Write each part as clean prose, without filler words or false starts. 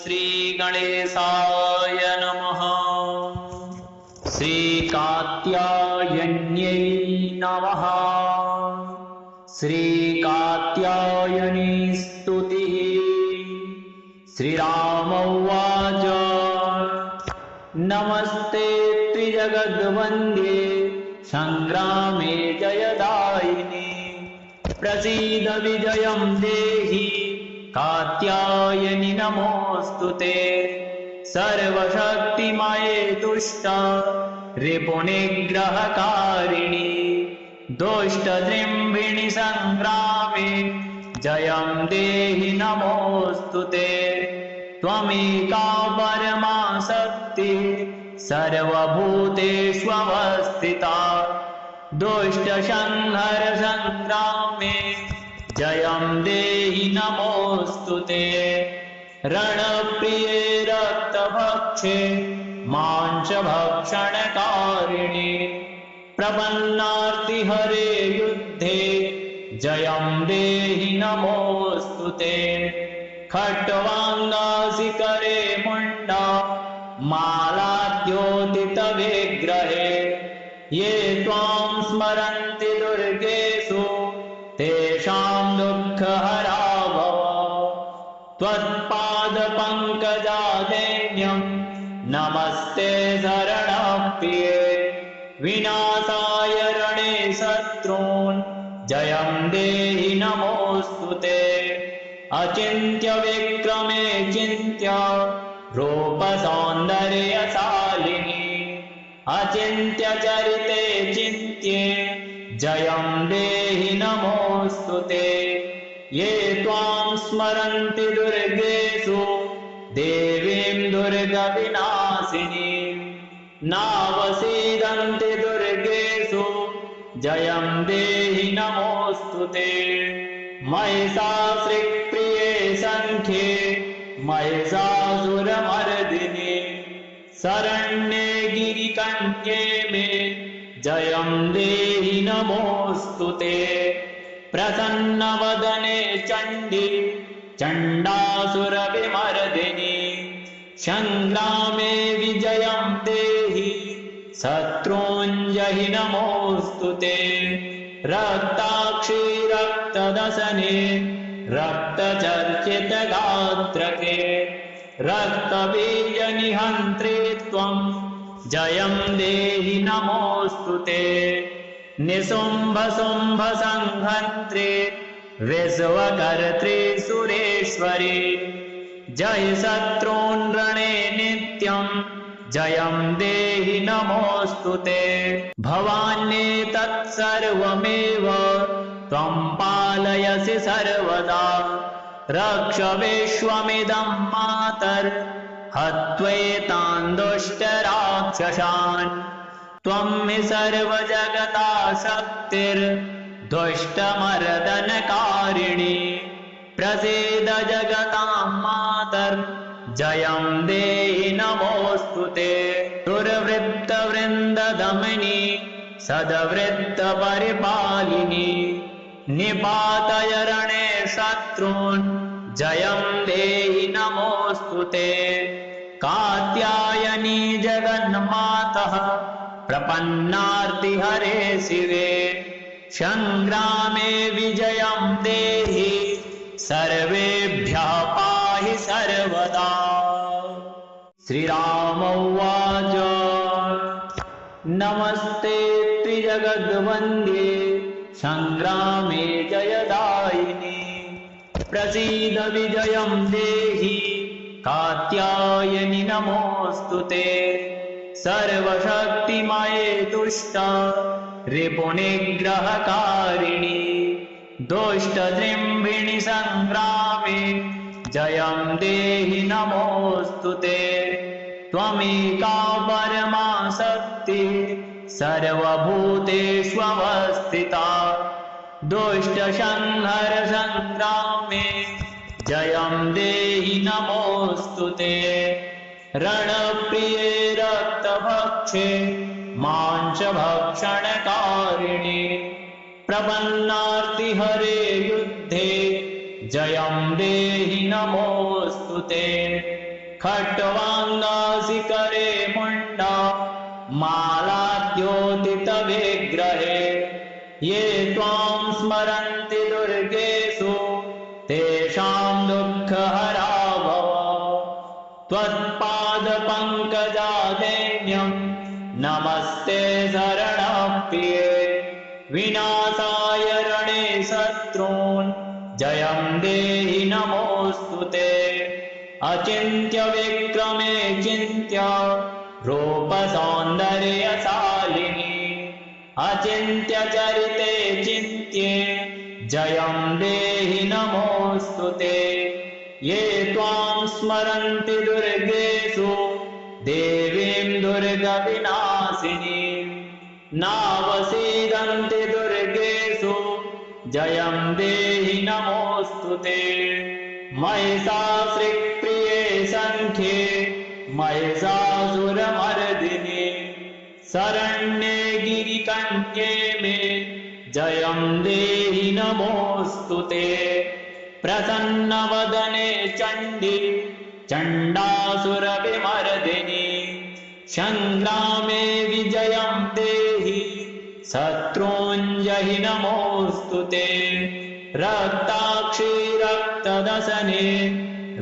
श्रीगणेशाय नमः। श्रीकात्यायन्यै नमः। श्रीकात्यायनी स्तुतिः। श्रीराम उवाच नमस्ते त्रिजगद्वन्द्ये संग्रामे जयदायिनि प्रसीद विजयं देहि कात्यायनि नमोऽस्तुते। सर्वशक्तिमये दुष्ट रिपुनिग्रहकारिणि दुष्टजृम्भिणि संग्रामे जयं देहि नमोऽस्तुते। त्वमेका परमा शक्तिः सर्वभूतेष्वस्थिता दुष्टसंहार संग्रामे जयं देहि नमोऽस्तुते। रणप्रिये रक्तभक्षे मांसभक्षणकारिणि प्रपन्नार्तिहरे युद्धे जयं देहि नमोऽस्तुते। खट्वाङ्गाशिखरे मुण्डा मालाद्योतितविग्रहे ये त्वां स्मरन्ति दुर्गेषु तेषां दुःखहरा भव। त्वत्पादपङ्कजादैन्यं नमस्ते शरणप्रिये विनाशाय रणे शत्रून् जयं देहि नमोऽस्तुते। अचिन्त्य विक्रमे चिन्त्य रूपसौन्दर्यशालिनी अचिन्त्य चरिते चिन्त्ये जयं देहि नमोऽस्तुते। ये त्वां स्मरन्ति दुर्गेषु देवीं दुर्गविनाशिनीं नावसीदन्ति दुर्गेषु जयं देहि नमोऽस्तुते। महिषासुरप्रिये सङ्ख्ये महिषासुरमर्दिनि शरण्ये गिरिकन्ये मे जयं देहि नमोऽस्तुते। प्रसन्नवदने चण्डी चण्डासुरविमर्दिनि संग्रामे विजयं देहि शत्रूञ्जहि नमोऽस्तुते। रक्ताक्षी रक्तदशने रक्तचर्चितगात्रके रक्तबीजनिहन्त्रे त्वं जयं देहि नमोऽस्तुते। निशुम्भशुम्भसंहन्त्रे विश्वकर्त्रे सुरेश्वरि जय शत्रून् रणे नित्यं जयं देहि नमोऽस्तुते। भवान्येतत्सर्वमेव त्वं पालयसि सर्वदा रक्ष विश्वमिदं मातर्हत्वेतान् दुष्टराक्षसान्। त्वं हि सर्वजगता शक्तिर्दुष्टमर्दनकारिणी प्रसीद जगतां मातर् जयं देहि नमोऽस्तुते। दुर्वृत्तवृन्ददमनी सद्वृत्तपरिपालिनी निपातय रणे शत्रून् जयं देहि नमोऽस्तुते। कात्यायनी जगन्मातः प्रपन्नार्तिहरे शिवे संग्रामे विजयं देहि सर्वेभ्यः पाहि सर्वदा। श्रीराम उवाच नमस्ते त्रिजगद्वन्द्ये संग्रामे जयदायिनि प्रसीद विजयं देहि कात्यायनि नमोऽस्तुते। सर्वशक्तिमये दुष्ट रिपुनिग्रहकारिणि दुष्टजृम्भिणि संग्रामे जयं देहि नमोऽस्तुते। त्वमेका परमा शक्तिः सर्वभूतेष्वस्थिता दुष्टसंहार संग्रामे जयं देहि नमोऽस्तुते। रणप्रिये रक्तभक्षे मांसभक्षणकारिणि प्रपन्नार्तिहरे युद्धे जयं देहि नमोऽस्तुते। खट्वाङ्गासिकरे मुण्डा मालाद्योतितविग्रहे ये त्वां स्मरन्ति दुर्गेषु तेषां दुःखहरा भव त्वत्पादपङ्कजादेन्यं नमस्ते शरणप्रिये विनाशाय रणे शत्रून् जयं देहि नमोऽस्तु ते अचिन्त्य विक्रमे चिन्त्य रूपसौन्दर्यशालिनी अचिन्त्य चरिते चिन्त्ये जयं देहि नमोऽस्तु ते ये त्वां स्मरन्ति दुर्गेषु देवीं दुर्गविनाशिनीं नावसीदन्ति दुर्गेषु जयं देहि नमोऽस्तु ते महिषासुरप्रिये सङ्ख्ये महिषासुरमर्दिनि शरण्ये गिरिकन्ये मे जयं देहि नमोऽस्तु ते प्रसन्नवदने चण्डी चण्डासुरविमर्दिनि सङ्ग्रामे विजयं देहि शत्रूञ्जहि नमोऽस्तु ते रक्ताक्षी रक्तदशने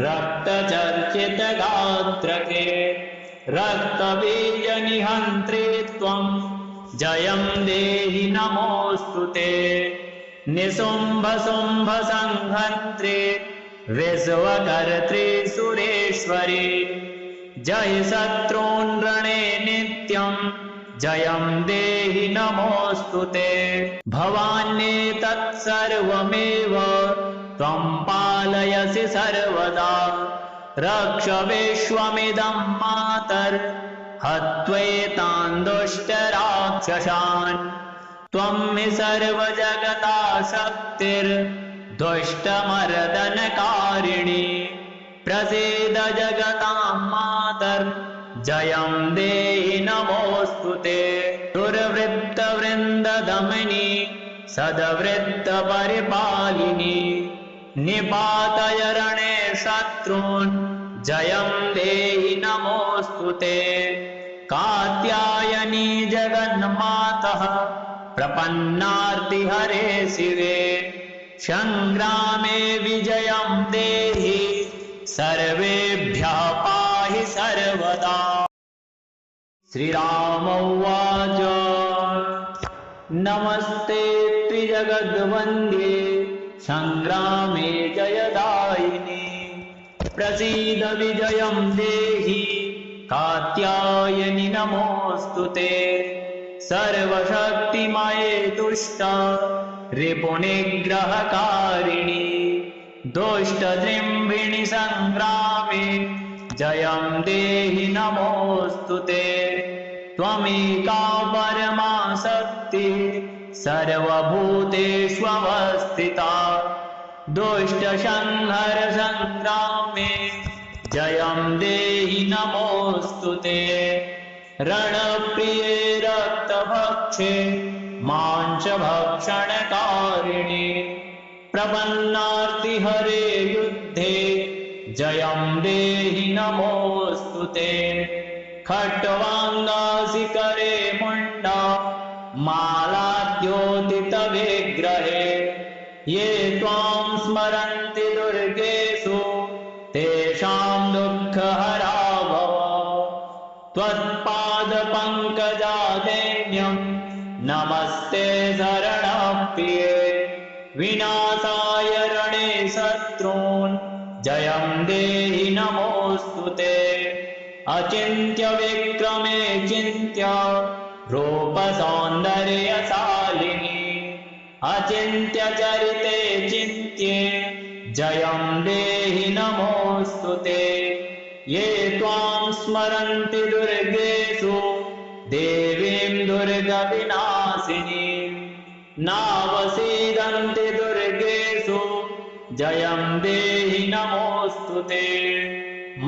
रक्तचर्चितगात्रके रक्तबीजनिहन्त्रे त्वं जयं देहि नमोऽस्तु ते निशुम्भशुम्भसंहन्त्रे विश्वकर्त्रे सुरेश्वरी जय शत्रून् रणे नित्यं जयं देहि नमोऽस्तु ते भवान्येतत्सर्वमेव त्वं पालयसि सर्वदा रक्ष विश्वमिदं मातर् हत्वैतान् दुष्टराक्षसान् त्वं हि सर्वजगता शक्तिर्दुष्टमर्दनकारिणी प्रसीद जगतां मातर् जयं देहि नमोऽस्तु ते दुर्वृत्तवृन्ददमनी सद्वृत्तपरिपालिनी निपातय रणे शत्रून् जयं देहि नमोऽस्तु ते कात्यायनी जगन्मातः प्रपन्नार्तिहरे शिवे सङ्ग्रामे विजयं देहि सर्वेभ्यः पाहि सर्वदा श्रीराम उवाच नमस्ते त्रिजगद्वन्द्ये सङ्ग्रामे जयदायिनि प्रसीद विजयं देहि कात्यायनि नमोऽस्तु ते सर्वशक्तिमये तुष्ट रिपुनिग्रहकारिणि दुष्टजृम्भिणि सङ्ग्रामे जयं देहि नमोऽस्तु ते त्वमेका परमा शक्तिः सर्वभूतेष्वस्थिता दुष्टसंहार सङ्ग्रामे जयं देहि नमोऽस्तु ते रणप्रिये रक्तभक्षे मांसभक्षणकारिणि प्रपन्नार्तिहरे युद्धे जयं देहि नमोऽस्तु ते खट्वाङ्गासिकरे मुण्डा मालाद्योतितविग्रहे ये त्वां स्मरन्ति दुर्गेषु तेषां दुःखहरा भव त्वत्पादपङ्कजादेन्यं नमस्ते शरणप्रिये विनाशाय रणे शत्रून् जयं देहि नमोऽस्तु ते अचिन्त्य विक्रमे चिन्त्य रूपसौन्दर्यशालिनी अचिन्त्य चरिते चिन्त्ये जयं देहि नमोऽस्तु ते ये त्वां स्मरन्ति दुर्गेषु देवीं दुर्गविनाशिनीं नावसीदन्ति दुर्गेषु जयं देहि नमोऽस्तु ते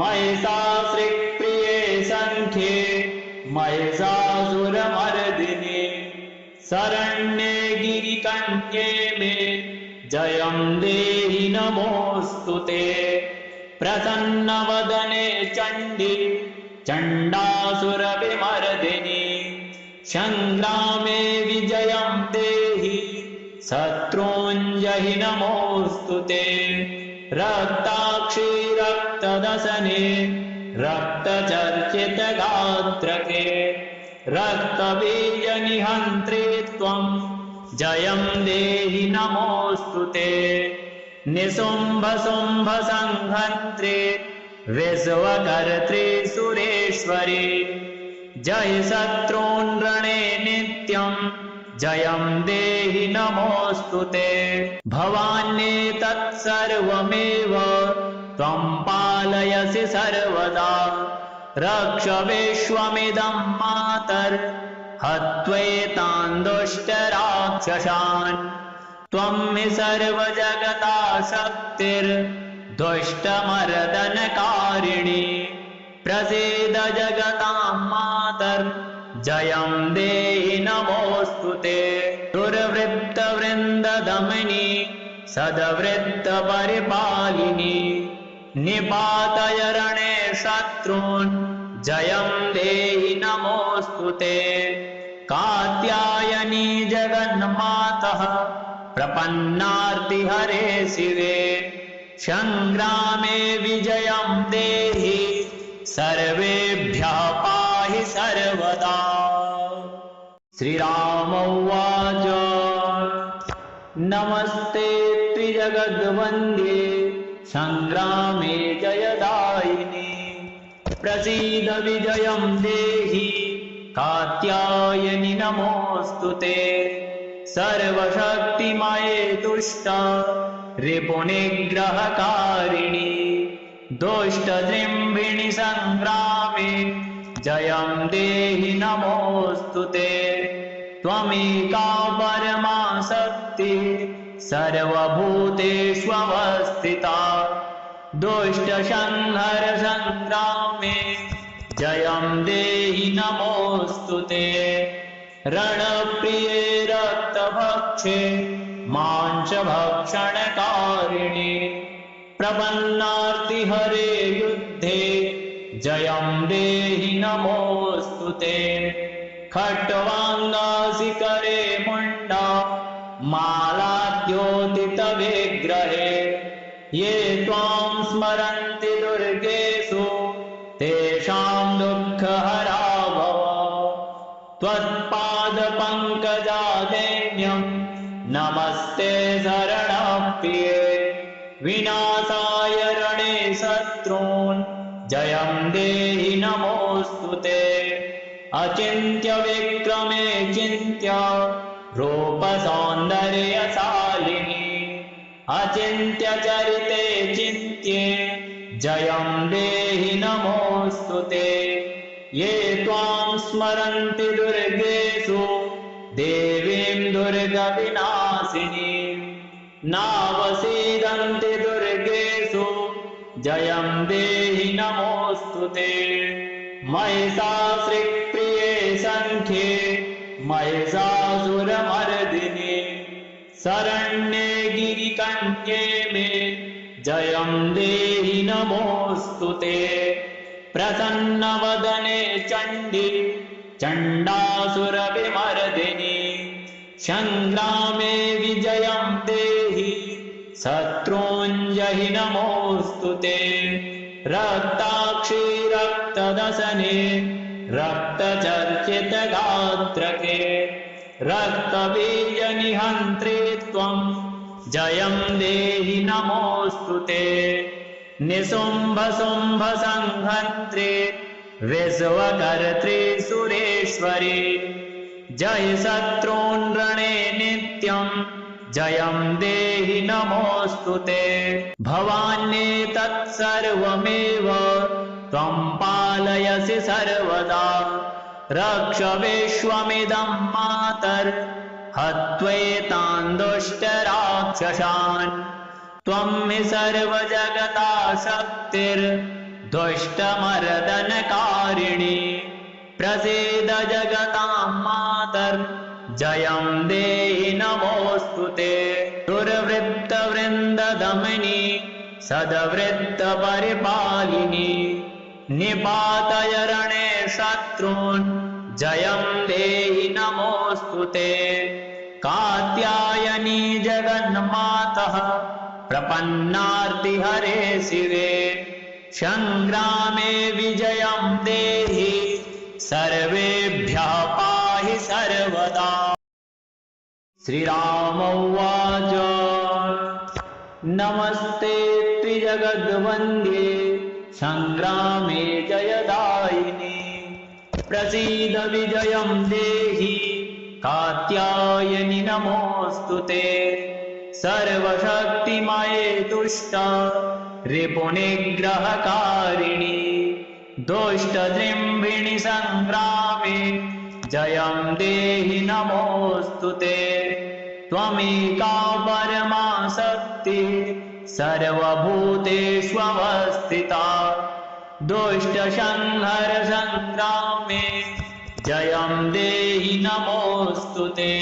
महिषासुरप्रिये सङ्ख्ये महिषासुरमर्दिनि शरण्ये गिरिकन्ये मे जयं देहि नमोऽस्तु ते प्रसन्नवदने चण्डी चण्डासुरविमर्दिनी सङ्ग्रामे विजयं देहि शत्रूञ्जहि नमोऽस्तु ते रक्ताक्षी रक्तदसने रक्तचर्चितगात्रके रक्तबीजनिहन्त्रे त्वं जयं देहि नमोऽस्तु ते निशुम्भशुम्भसंहन्त्रे विश्वकर्त्री सुरेश्वरी जय शत्रून् रणे नित्यं जयं देहि नमोऽस्तु ते भवान्येतत्सर्वमेव त्वं पालयसि सर्वदा रक्ष विश्वमिदं मातर् हत्वैतान् दुष्टराक्षसान् त्वं हि सर्वजगता शक्तिर्दुष्टमर्दनकारिणी प्रसीद जगतां मातर् जयं देहि नमोऽस्तु ते दुर्वृत्तवृन्ददमनी सद्वृत्तपरिपालिनी निपातय रणे शत्रून् जयं देहि नमोऽस्तु ते कात्यायनी जगन्मातः प्रपन्नार्तिहरे शिवे सङ्ग्रामे विजयं देहि सर्वेभ्यः पाहि सर्वदा। श्रीराम उवाच नमस्ते त्रिजगद्वन्द्ये सङ्ग्रामे जयदायिनि प्रसीद विजयं देहि कात्यायनि नमोऽस्तु ते सर्वशक्तिमये तुष्ट रिपुनिग्रहकारिणि दुष्टजृम्भिणि सङ्ग्रामे जयं देहि नमोऽस्तु ते त्वमेका परमा शक्तिः सर्वभूतेष्वस्थिता दुष्टसंहार सङ्ग्रामे जयं देहि नमोऽस्तु ते रणप्रिये रक्तभक्षे मांसभक्षणकारिणि प्रपन्नार्तिहरे युद्धे जयं देहि नमोऽस्तु ते खट्वाङ्गासिकरे मुण्डा मालाद्योतितविग्रहे ये त्वां स्मरन्ति दुर्गेषु तेषां दुःखहरा भव त्वत्पादपङ्कजादैन्यं नमस्ते शरणप्रिये विनाशाय रणे शत्रून् जयं देहि नमोऽस्तु ते अचिन्त्य विक्रमे चिन्त्य रूपसौन्दर्यशालिनी अचिन्त्य चरिते चिन्त्ये जयं देहि नमोऽस्तु ते ये त्वां स्मरन्ति दुर्गेषु देवीं दुर्गविनाशिनीं नावसीदन्ति दुर्गेषु जयं देहि नमोऽस्तु ते महिषासुरप्रिये सङ्ख्ये महिषासुरमर्दिनि शरण्ये गिरिकन्ये मे जयं देहि नमोऽस्तु ते प्रसन्नवदने चण्डी चण्डासुरविमर्दिनि सङ्ग्रामे विजयं देहि शत्रूञ्जहि नमोऽस्तु ते रक्ताक्षी रक्तदसने रक्तचर्चितगात्रके रक्तबीजनिहन्त्रे त्वं जयं देहि नमोऽस्तु ते निशुम्भशुम्भसंहन्त्रे विश्वकर्त्री सुरेश्वरी जय शत्रून् रणे नित्यं जयं देहि नमोऽस्तु ते भवान्येतत्सर्वमेव त्वं पालयसि सर्वदा रक्ष विश्वमिदं मातर् हत्वैतान् दुष्टराक्षसान् त्वं हि सर्वजगता शक्तिर्दुष्टमर्दनकारिणी प्रसीद जगतां मातर् जयं देहि नमोऽस्तु ते दुर्वृत्तवृन्ददमनी सद्वृत्तपरिपालिनी निपातय रणे शत्रून् जयं देहि नमोऽस्तु ते कात्यायनी जगन्मातः प्रपन्नार्तिहरे शिवे संग्रामे विजयं देहि सर्वेभ्यः पाहि सर्वदा। श्रीराम उवाच नमस्ते त्रिजगद्वन्द्ये संग्रामे जयदायिनि प्रसीद विजयं देहि कात्यायनि नमोऽस्तु ते सर्वशक्तिमये तुष्ट रिपुनिग्रहकारिणि दुष्टजृम्भिणि संग्रामे जयं देहि नमोऽस्तु ते त्वमेका परमा शक्तिः सर्वभूतेष्वस्थिता दुष्टसंहार संग्रामे जयं देहि नमोऽस्तु ते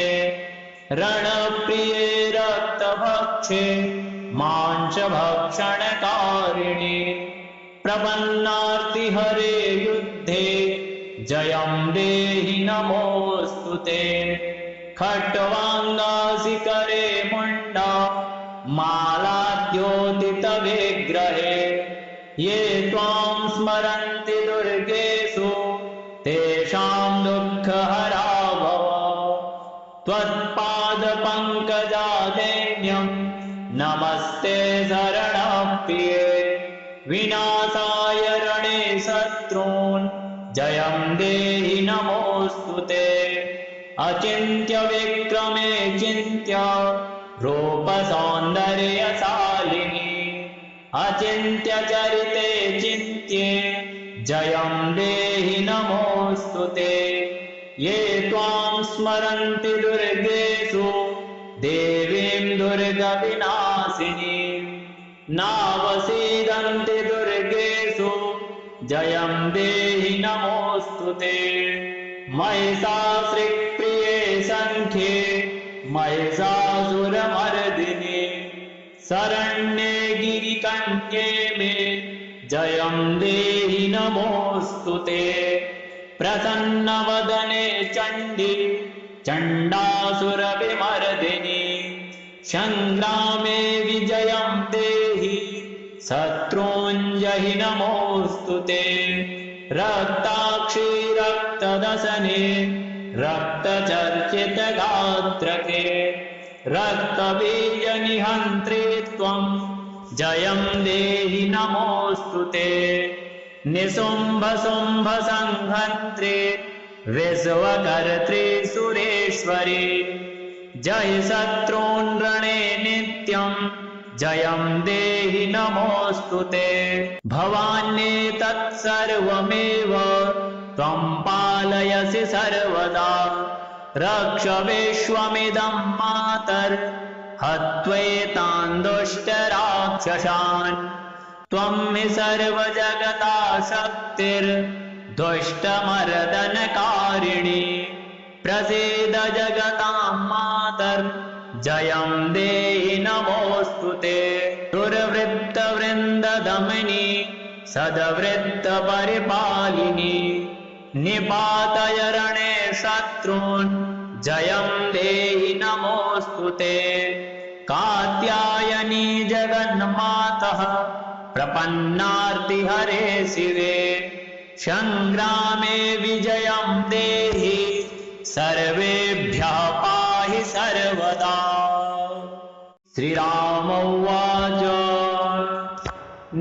रणप्रिये रक्तभक्षे मांसभक्षणकारिणि प्रपन्नार्तिहरे युद्धे जयं देहि नमोऽस्तु ते खट्वाङ्गासिकरे मुण्डा मालाद्योतितविग्रहे ये त्वां स्मरन्ति दुर्गेषु तेषां दुःखहरा भव त्वत्पादपङ्कजादेन्यं नमस्ते शरणप्रिये विनाशाय रणे शत्रून् जयं देहि नमोऽस्तु ते अचिन्त्य विक्रमे चिन्त्य रूपसौन्दर्यशालिनी अचिन्त्य चरिते चिन्त्ये जयं देहि नमोऽस्तु ते ये त्वां स्मरन्ति दुर्गेषु देवीं दुर्गविनाशिनीं नावसीदन्ति दुर्गेषु जयं देहि नमोऽस्तु ते महिषासुरप्रिये सङ्ख्ये महिषासुरमर्दिनि शरण्ये गिरिकन्ये मे जयं देहि नमोऽस्तु ते प्रसन्नवदने चण्डी चण्डासुरविमर्दिनि संग्रामे विजयं देहि शत्रूञ्जहि नमोऽस्तु ते रक्ताक्षी रक्तदशने रक्तचर्चितगात्रके रक्तबीजनिहन्त्रे त्वं जयं देहि नमोऽस्तु ते निशुम्भशुम्भसंहन्त्रे विश्वकर्त्रे सुरेश्वरि जय शत्रून् रणे नित्यं जयं देहि नमोऽस्तु ते भवान्येतत्सर्वमेव त्वं पालयसि सर्वदा रक्ष विश्वमिदं मातर् हत्वैतान् दुष्टराक्षसान् त्वं हि सर्वजगता शक्तिर्दुष्टमर्दनकारिणी प्रसीद जगतां मातर् जयं देहि नमोऽस्तु ते दुर्वृत्तवृन्ददमनी सद्वृत्तपरिपालिनी निपातय रणे शत्रून् जयं देहि नमोऽस्तु ते कात्यायनी जगन्मातः प्रपन्नार्तिहरे शिवे संग्रामे विजयं देहि सर्वेभ्यः पाहि सर्वदा। श्रीराम उवाच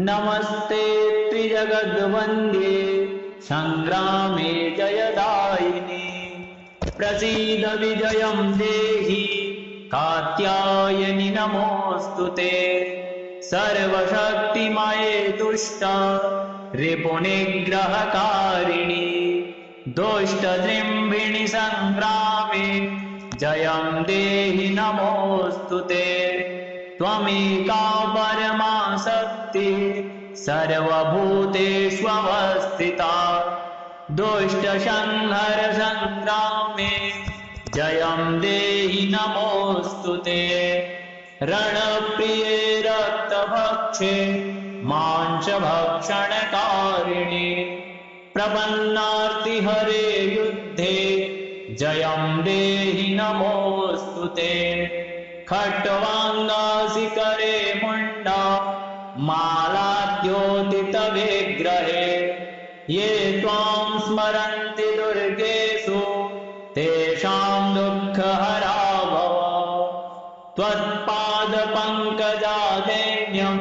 नमस्ते त्रिजगद्वन्द्ये संग्रामे जयदायिनि प्रसीद विजयं देहि कात्यायनि नमोऽस्तु ते सर्वशक्तिमये तुष्ट रिपुनिग्रहकारिणि दुष्टजृम्भिणि संग्रामे जयं देहि नमोऽस्तु ते त्वमेका परमा शक्तिः सर्वभूतेष्वस्थिता दुष्टसंहार संग्रामे जयं देहि नमोऽस्तु ते रणप्रिये रक्तभक्षे भक्षे मां च भक्षणकारिणि प्रपन्नार्तिहरे युद्धे जयं देहि नमोऽस्तु ते खट्वाङ्गासिकरे मुण्डा मालाद्योतितविग्रहे ये त्वां स्मरन्ति दुर्गेषु तेषां दुःखहरा भव त्वत्पादपङ्कजादेन्यं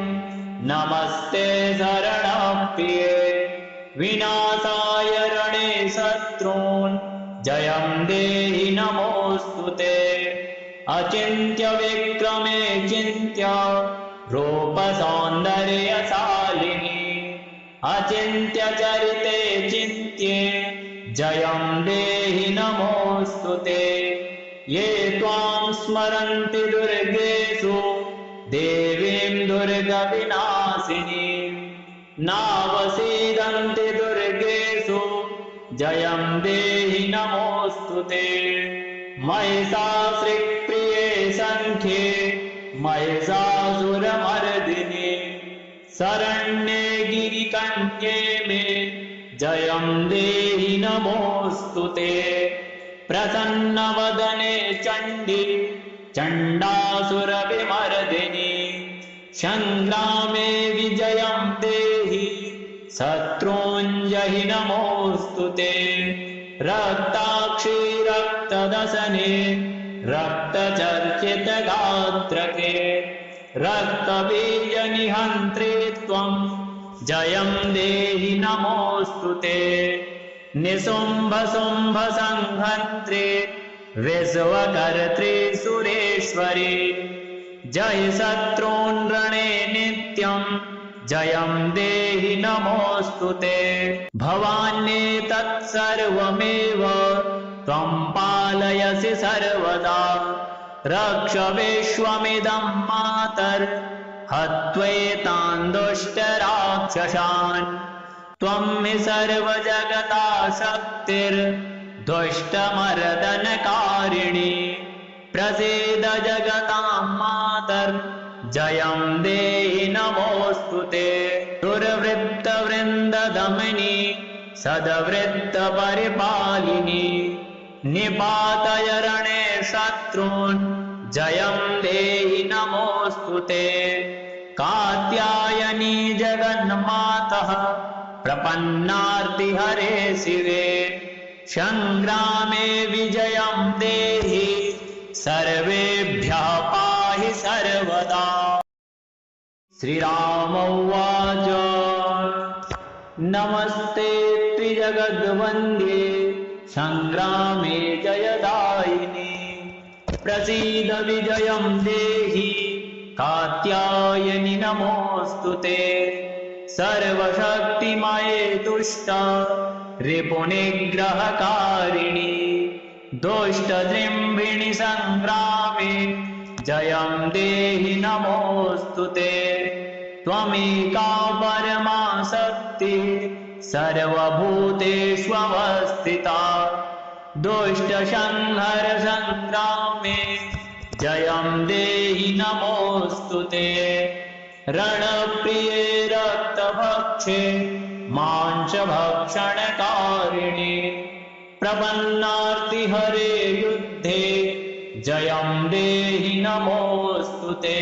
नमस्ते शरणप्रिये विनाशाय रणे शत्रून् जयं देहि नमोऽस्तु ते अचिन्त्य विक्रमे चिन्त्य रूपसौन्दर्यशालिनी अचिन्त्य चरिते चिन्त्ये जयं देहि नमोऽस्तु ते ये त्वां स्मरन्ति दुर्गेषु देवीं दुर्गविनाशिनीं नावसीदन्ति दुर्गेषु जयं देहि नमोऽस्तु ते महिषासुरप्रिये सङ्ख्ये महिषासुरमर्दिनि शरण्ये गिरिकन्ये मे जयं देहि नमोऽस्तु ते प्रसन्नवदने चण्डी चण्डासुरविमर्दिनि संग्रामे विजयं देहि शत्रूञ्जहि नमोऽस्तु ते रक्ताक्षी रक्तदशने रक्तचर्चितगात्रके रक्तबीजनिहन्त्रे त्वं जयं देहि नमोऽस्तु ते निशुम्भशुम्भसंहन्त्रे विश्वकर्त्रे सुरेश्वरी जय शत्रून् रणे नित्यं जयं देहि नमोऽस्तु ते भवान्येतत्सर्वमेव त्वं पालयसि सर्वदा रक्ष विश्वमिदं मातर् हत्वैतान् दुष्टराक्षसान् त्वं हि सर्वजगता शक्तिर्दुष्टमर्दनकारिणी प्रसीद जगतां मातर् जयं देहि नमोऽस्तु ते दुर्वृत्तवृन्ददमनी सद्वृत्तपरिपालिनी निपातय रणे शत्रून् जयं देहि नमोऽस्तु ते कात्यायनी जगन्मातः प्रपन्नार्तिहरे शिवे संग्रामे विजयं देहि सर्वेभ्यः पाहि सर्वदा। श्रीराम उवाच नमस्ते त्रिजगद्वन्द्ये संग्रामे जयदायिनि प्रसीद विजयं देहि कात्यायनि नमोऽस्तु ते सर्वशक्तिमये तुष्ट रिपुनिग्रहकारिणि दुष्टजृम्भिणि संग्रामे जयं देहि नमोऽस्तु ते त्वमेका परमा शक्तिः सर्वभूतेष्वस्थिता दुष्टसंहार संग्रामे जयं देहि नमोऽस्तु ते रणप्रिये रक्तभक्षे मां च भक्षणकारिणि प्रपन्नार्तिहरे युद्धे जयं देहि नमोऽस्तु ते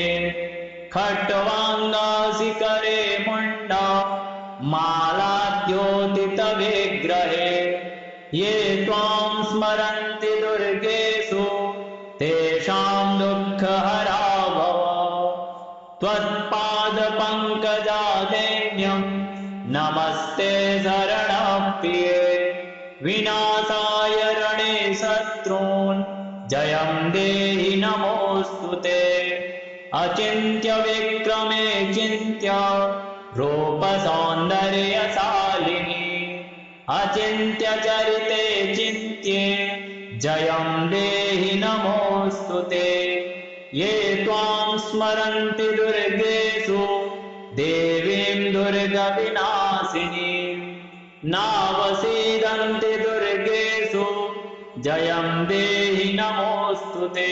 खट्वाङ्गासिकरे मुण्डा मालाद्योतितविग्रहे ये त्वां स्मरन्ति दुर्गेषु तेषां दुःखहरा भव त्वत्पादपङ्कजादेन्यं नमस्ते शरणप्रिये विनाशाय रणे शत्रून् जयं देहि नमोऽस्तु ते अचिन्त्य विक्रमे चिन्त्य रूपसौन्दर्यशालिनी अचिन्त्य चरिते चिन्त्ये जयं देहि नमोऽस्तु ते ये त्वां स्मरन्ति दुर्गेषु देवीं दुर्गविनाशिनीं नावसीदन्ति दुर्गेषु जयं देहि नमोऽस्तु ते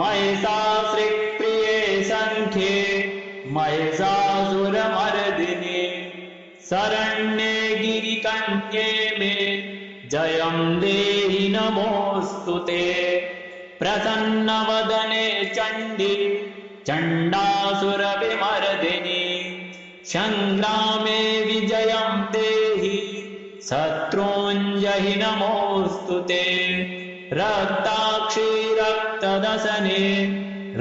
महिषासुरप्रिये सङ्ख्ये महिषासुरमर्दिनि शरण्ये गिरिकन्ये मे जयं देहि नमोऽस्तु ते प्रसन्नवदने चण्डी चण्डासुरविमर्दिनि संग्रामे विजयं देहि शत्रूञ्जहि नमोऽस्तु ते रक्ताक्षी रक्तदशने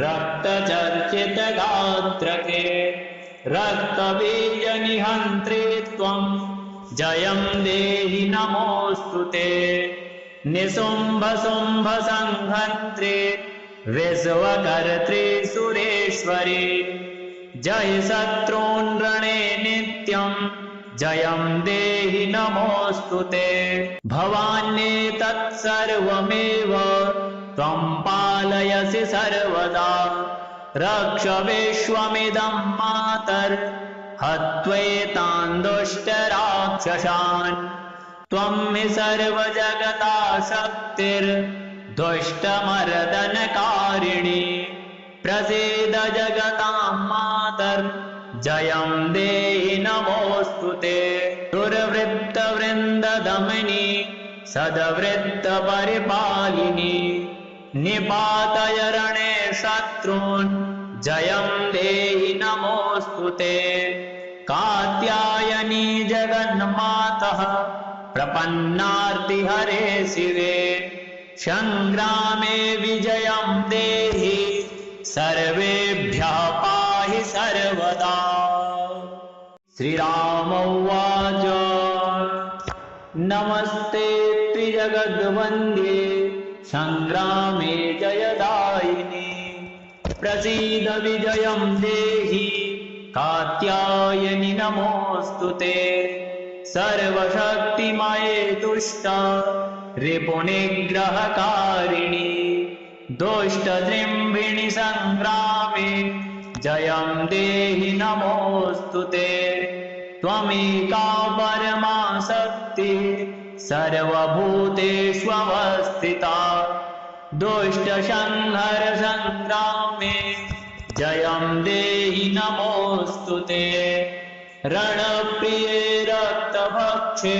रक्तचर्चितगात्रके रक्तबीजनिहन्त्रे त्वं जयं देहि नमोऽस्तु ते निशुम्भशुम्भसंहन्त्रे विश्वकर्त्रे सुरेश्वरि जय शत्रून् रणे नित्यं जयं देहि नमोऽस्तु ते भवान्येतत्सर्वमेव त्वं पालयसि सर्वदा रक्ष विश्वमिदं मातर् हत्वैतान् दुष्टराक्षसान् त्वं हि सर्वजगता शक्तिर्दुष्टमर्दनकारिणी प्रसीद जगतां मातर् जयं देहि नमोऽस्तु ते दुर्वृत्तवृन्ददमनी सद्वृत्तपरिपालिनी निपातय रणे शत्रून् जयं देहि नमोऽस्तु ते कात्यायनी जगन्मातः प्रपन्नार्तिहरे शिवे संग्रामे विजयं देहि सर्वेभ्यः पाहि सर्वदा। श्रीराम उवाच नमस्ते त्रिजगद्वन्द्ये संग्रामे जयदायिनि प्रसीद विजयं देहि कात्यायनि नमोऽस्तु ते सर्वशक्तिमये दुष्ट रिपुनिग्रहकारिणि दुष्टजृम्भिणि संग्रामे जयं देहि नमोऽस्तु ते त्वमेका परमा शक्तिः सर्वभूतेष्वस्थिता दुष्टसंहार संग्रामे जयं देहि नमोऽस्तु ते रणप्रिये रक्तभक्षे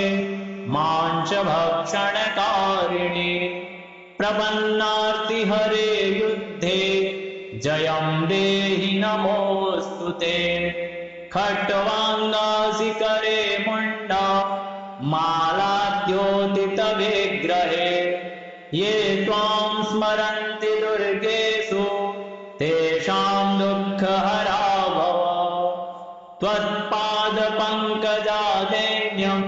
मांसभक्षणकारिणि प्रपन्नार्तिहरे युद्धे जयं देहि नमोऽस्तु ते खट्वाङ्गासिकरे मुण्डा मालाद्योतितविग्रहे ये त्वां स्मरन्ति दुर्गेषु तेषां दुःखहरा भव त्वत्पादपङ्कजादैन्यं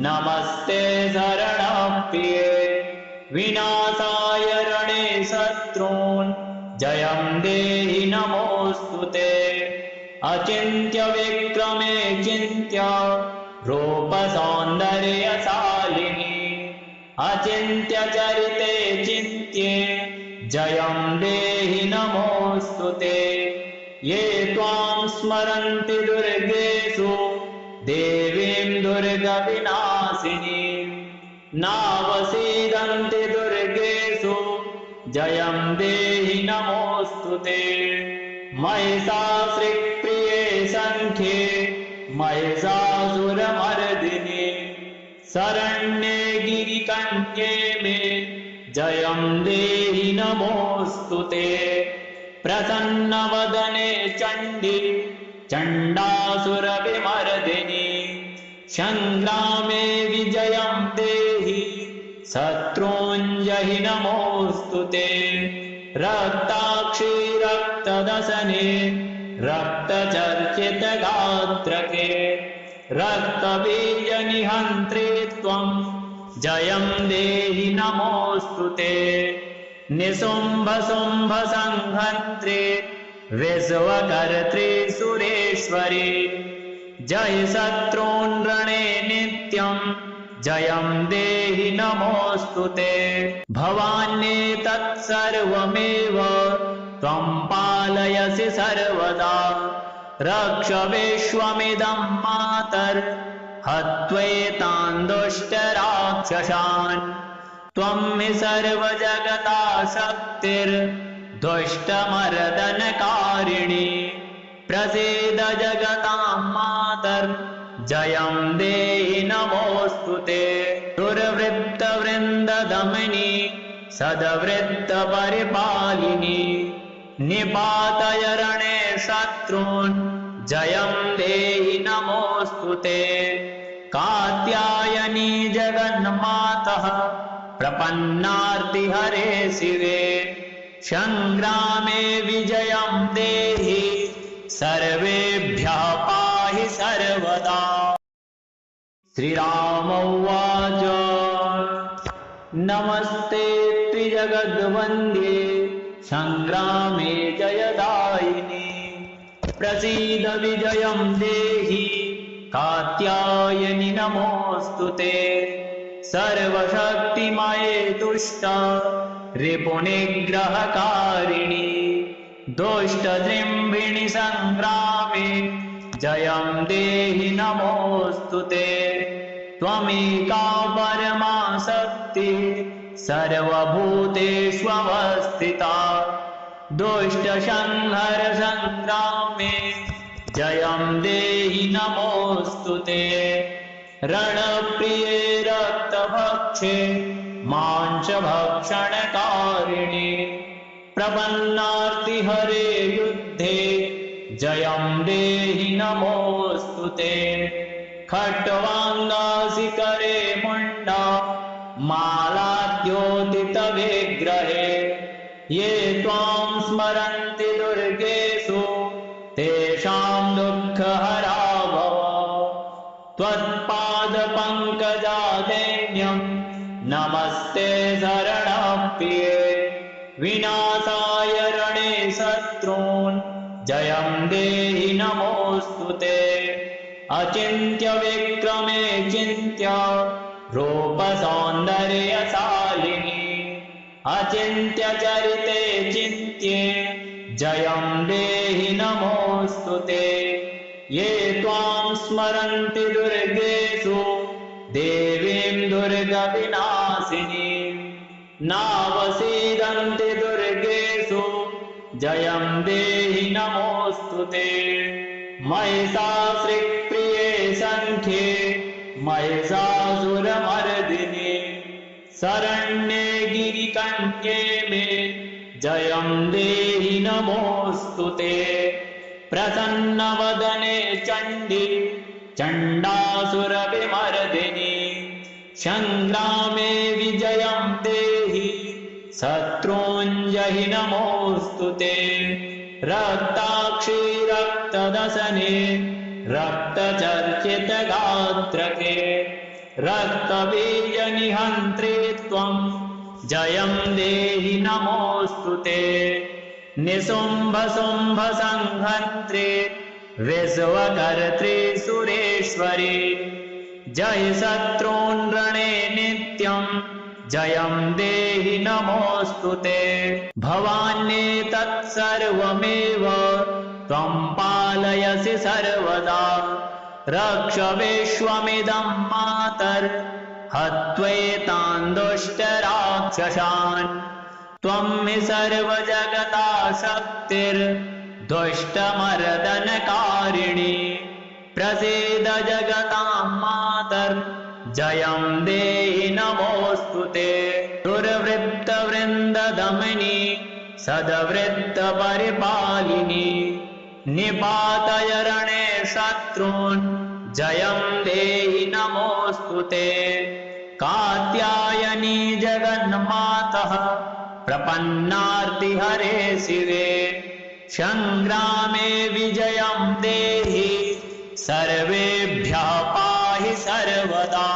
नमस्ते शरणप्रिये विनाशाय रणे शत्रून् जयं देहि नमोऽस्तु ते अचिन्त्य विक्रमे चिन्त्य रूपसौन्दर्यशालिनी अचिन्त्य चरिते चिन्त्ये जयं देहि नमोऽस्तु ते ये त्वां स्मरन्ति दुर्गेषु देवीं दुर्गविनाशिनीं नावसीदन्ति दुर्गेषु जयं देहि नमोऽस्तु ते महिषासुरप्रिये संख्ये महिषासुरमर्दिनि शरण्ये गिरिकन्ये मे जयं देहि नमोऽस्तु ते प्रसन्नवदने चण्डी चण्डासुरविमर्दिनि संग्रामे विजयं देहि शत्रूञ्जहि नमोऽस्तु ते रक्ताक्षी रक्तदशने रक्तचर्चितगात्रके रक्तबीजनिहन्त्रे त्वं जयं देहि नमोऽस्तु ते निशुम्भशुम्भसंहन्त्रे विश्वकर्त्रे सुरेश्वरि जय शत्रून् रणे नित्यं जयं देहि नमोऽस्तु ते भवान्येतत्सर्वमेव त्वं पालयसि सर्वदा रक्ष विश्वमिदं मातर् हत्वैतान् दुष्टराक्षसान् त्वं हि सर्वजगता शक्तिर्दुष्टमर्दनकारिणी प्रसीद जगतां मातर्जयं देहि नमोऽस्तु ते। दुर्वृत्तवृन्ददमनी सद्वृत्तपरिपालिनी निपातय रणे शत्रून् जयं देहि नमोऽस्तु ते। कात्यायनी जगन्मातः प्रपन्नार्तिहरे शिवे संग्रामे विजयं देहि सर्वेभ्यः पाहि सर्वदा। श्रीराम उवाच नमस्ते त्रिजगद्वन्द्ये संग्रामे जयदायिनि प्रसीद विजयं देहि कात्यायनि नमोऽस्तु ते। सर्वशक्तिमये तुष्ट रिपुनिग्रहकारिणि दुष्टजृम्भिणि संग्रामे जयं देहि नमोऽस्तु ते। त्वमेका परमा शक्तिः सर्वभूतेष्वस्थिता दुष्टसंहार संग्रामे जयं देहि नमोऽस्तु ते। रणप्रिये रक्तभक्षे मांसभक्षणकारिणि प्रपन्नार्तिहरे युद्धे जयं देहि नमोऽस्तु ते। खट्वाङ्गाशिखरे मुण्डा मालाद्योतितविग्रहे ये त्वां स्मरन्ति दुर्गेषु तेषां दुःखहरा भव। त्वत्पादपङ्कजादैन्यं नमस्ते शरणप्रिये विनाशाय रणे शत्रून् जयं देहि नमोऽस्तु ते। अचिन्त्य विक्रमे चिन्त्य रूपसौन्दर्यशालिनी अचिन्त्य चरिते चिन्त्ये जयं देहि नमोऽस्तु ते। ये त्वां स्मरन्ति दुर्गेषु देवीं दुर्गविनाशिनीं नावसीदन्ति दुर्गेषु जयं देहि नमोऽस्तु ते। महिषासुरप्रिये सङ्ख्ये महिषासुरमर्दिनि शरण्ये गिरिकन्ये मे जयं देहि नमोऽस्तु ते। प्रसन्नवदने चण्डी चण्डासुरविमर्दिनि संग्रामे विजयं देहि शत्रूञ्जहि नमोऽस्तु ते। रक्ताक्षी रक्तदशने रक्तचर्चितगात्रके रक्तबीजनिहन्त्रे त्वं जयं देहि नमोऽस्तु ते। निशुम्भशुम्भसंहन्त्रे विश्वकर्त्रे सुरेश्वरि जय शत्रून् रणे नित्यं जयं देहि नमोऽस्तु ते। भवान्येतत्सर्वमेव त्वं पालयसि सर्वदा रक्ष विश्वमिदं मातर्हत्वैतान् दुष्टराक्षसान् त्वं हि सर्वजगता शक्तिर्दुष्टमर्दनकारिणी प्रसीद जगतां मातर्जयं देहि नमोऽस्तु ते। दुर्वृत्तवृन्ददमनी सद्वृत्तपरिपालिनी निपातय रणे शत्रून् जयं देहि नमोऽस्तु ते। कात्यायनी जगन्मातः प्रपन्नार्तिहरे शिवे संग्रामे विजयं देहि सर्वेभ्यः पाहि सर्वदा।